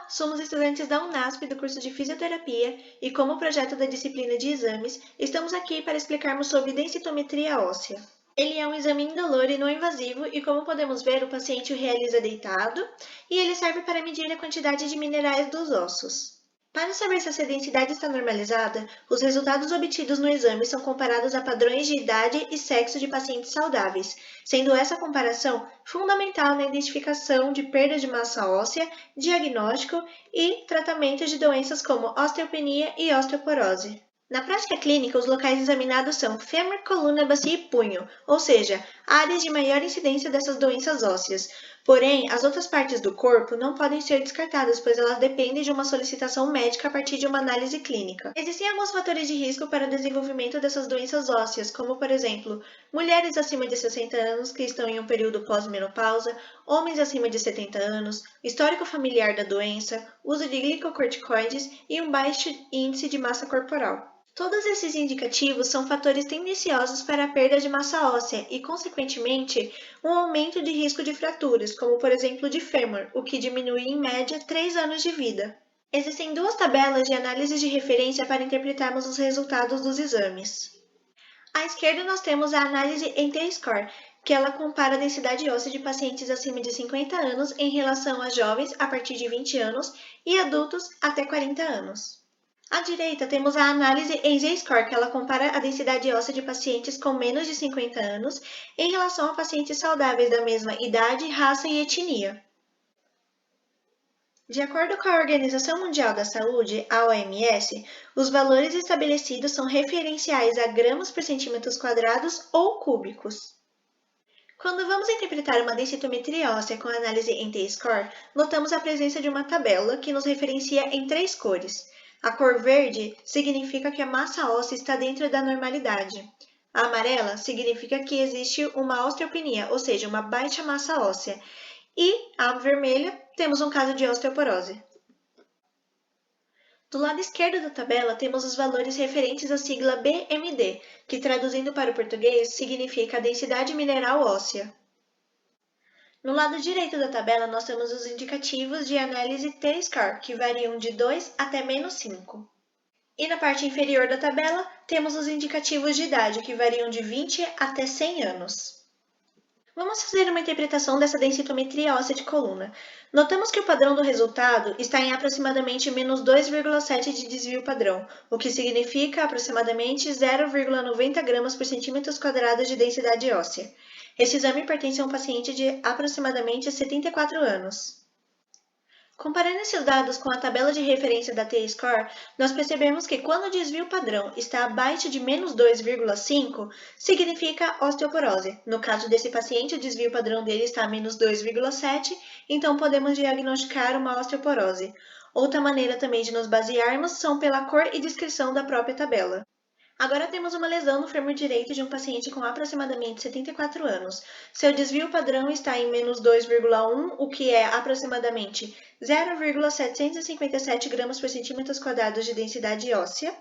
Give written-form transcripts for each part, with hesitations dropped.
Olá, somos estudantes da Unasp do curso de Fisioterapia e, como projeto da disciplina de exames, estamos aqui para explicarmos sobre densitometria óssea. Ele é um exame indolor e não invasivo e, como podemos ver, o paciente o realiza deitado e ele serve para medir a quantidade de minerais dos ossos. Para saber se essa densidade está normalizada, os resultados obtidos no exame são comparados a padrões de idade e sexo de pacientes saudáveis, sendo essa comparação fundamental na identificação de perda de massa óssea, diagnóstico e tratamento de doenças como osteopenia e osteoporose. Na prática clínica, os locais examinados são fêmur, coluna, bacia e punho, ou seja, áreas de maior incidência dessas doenças ósseas. Porém, as outras partes do corpo não podem ser descartadas, pois elas dependem de uma solicitação médica a partir de uma análise clínica. Existem alguns fatores de risco para o desenvolvimento dessas doenças ósseas, como, por exemplo, mulheres acima de 60 anos que estão em um período pós-menopausa, homens acima de 70 anos, histórico familiar da doença, uso de glicocorticoides e um baixo índice de massa corporal. Todos esses indicativos são fatores tendenciosos para a perda de massa óssea e, consequentemente, um aumento de risco de fraturas, como por exemplo de fêmur, o que diminui em média 3 anos de vida. Existem duas tabelas de análise de referência para interpretarmos os resultados dos exames. À esquerda nós temos a análise em T-score, que ela compara a densidade óssea de pacientes acima de 50 anos em relação a jovens a partir de 20 anos e adultos até 40 anos. À direita, temos a análise em Z-score, que ela compara a densidade óssea de pacientes com menos de 50 anos em relação a pacientes saudáveis da mesma idade, raça e etnia. De acordo com a Organização Mundial da Saúde, a OMS, os valores estabelecidos são referenciais a gramas por centímetros quadrados ou cúbicos. Quando vamos interpretar uma densitometria óssea com análise em T-score, notamos a presença de uma tabela que nos referencia em 3 cores. A cor verde significa que a massa óssea está dentro da normalidade. A amarela significa que existe uma osteopenia, ou seja, uma baixa massa óssea. E a vermelha, temos um caso de osteoporose. Do lado esquerdo da tabela, temos os valores referentes à sigla BMD, que traduzindo para o português significa a densidade mineral óssea. No lado direito da tabela, nós temos os indicativos de análise T-score, que variam de 2 até menos 5. E na parte inferior da tabela, temos os indicativos de idade, que variam de 20 até 100 anos. Vamos fazer uma interpretação dessa densitometria óssea de coluna. Notamos que o padrão do resultado está em aproximadamente menos 2,7 de desvio padrão, o que significa aproximadamente 0,90 gramas por centímetros quadrados de densidade óssea. Este exame pertence a um paciente de aproximadamente 74 anos. Comparando esses dados com a tabela de referência da T-score, nós percebemos que quando o desvio padrão está abaixo de menos 2,5, significa osteoporose. No caso desse paciente, o desvio padrão dele está a menos 2,7, então podemos diagnosticar uma osteoporose. Outra maneira também de nos basearmos são pela cor e descrição da própria tabela. Agora temos uma lesão no fêmur direito de um paciente com aproximadamente 74 anos. Seu desvio padrão está em menos 2,1, o que é aproximadamente 0,757 gramas por centímetros quadrados de densidade óssea.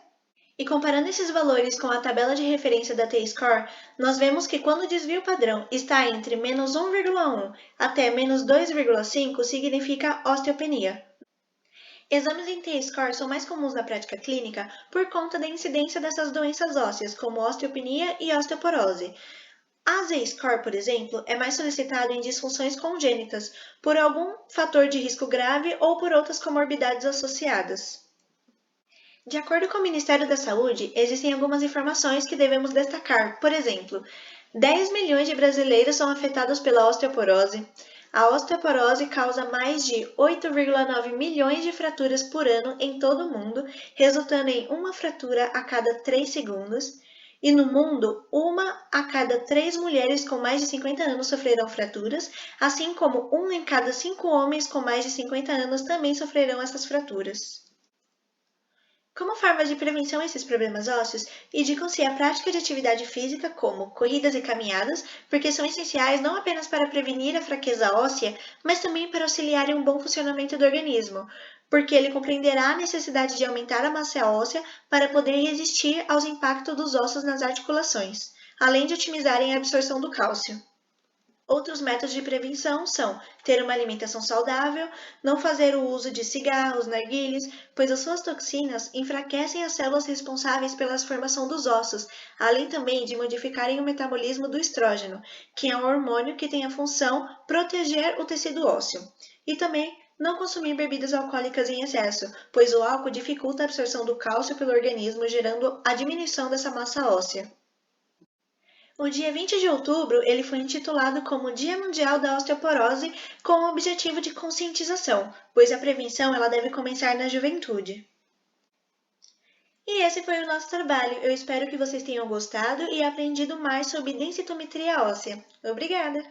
E comparando esses valores com a tabela de referência da T-score, nós vemos que quando o desvio padrão está entre menos 1,1 até menos 2,5, significa osteopenia. Exames em T-score são mais comuns na prática clínica por conta da incidência dessas doenças ósseas, como osteopenia e osteoporose. A Z-score, por exemplo, é mais solicitado em disfunções congênitas, por algum fator de risco grave ou por outras comorbidades associadas. De acordo com o Ministério da Saúde, existem algumas informações que devemos destacar. Por exemplo, 10 milhões de brasileiros são afetados pela osteoporose. A osteoporose causa mais de 8,9 milhões de fraturas por ano em todo o mundo, resultando em uma fratura a cada 3 segundos. E no mundo, 1 a cada 3 mulheres com mais de 50 anos sofrerão fraturas, assim como 1 em cada 5 homens com mais de 50 anos também sofrerão essas fraturas. Como forma de prevenção a esses problemas ósseos, indicam-se a prática de atividade física como corridas e caminhadas, porque são essenciais não apenas para prevenir a fraqueza óssea, mas também para auxiliar em um bom funcionamento do organismo, porque ele compreenderá a necessidade de aumentar a massa óssea para poder resistir aos impactos dos ossos nas articulações, além de otimizarem a absorção do cálcio. Outros métodos de prevenção são ter uma alimentação saudável, não fazer o uso de cigarros, narguilés, pois as suas toxinas enfraquecem as células responsáveis pela formação dos ossos, além também de modificarem o metabolismo do estrógeno, que é um hormônio que tem a função proteger o tecido ósseo. E também não consumir bebidas alcoólicas em excesso, pois o álcool dificulta a absorção do cálcio pelo organismo, gerando a diminuição dessa massa óssea. O dia 20 de outubro ele foi intitulado como Dia Mundial da Osteoporose com o objetivo de conscientização, pois a prevenção ela deve começar na juventude. E esse foi o nosso trabalho. Eu espero que vocês tenham gostado e aprendido mais sobre densitometria óssea. Obrigada!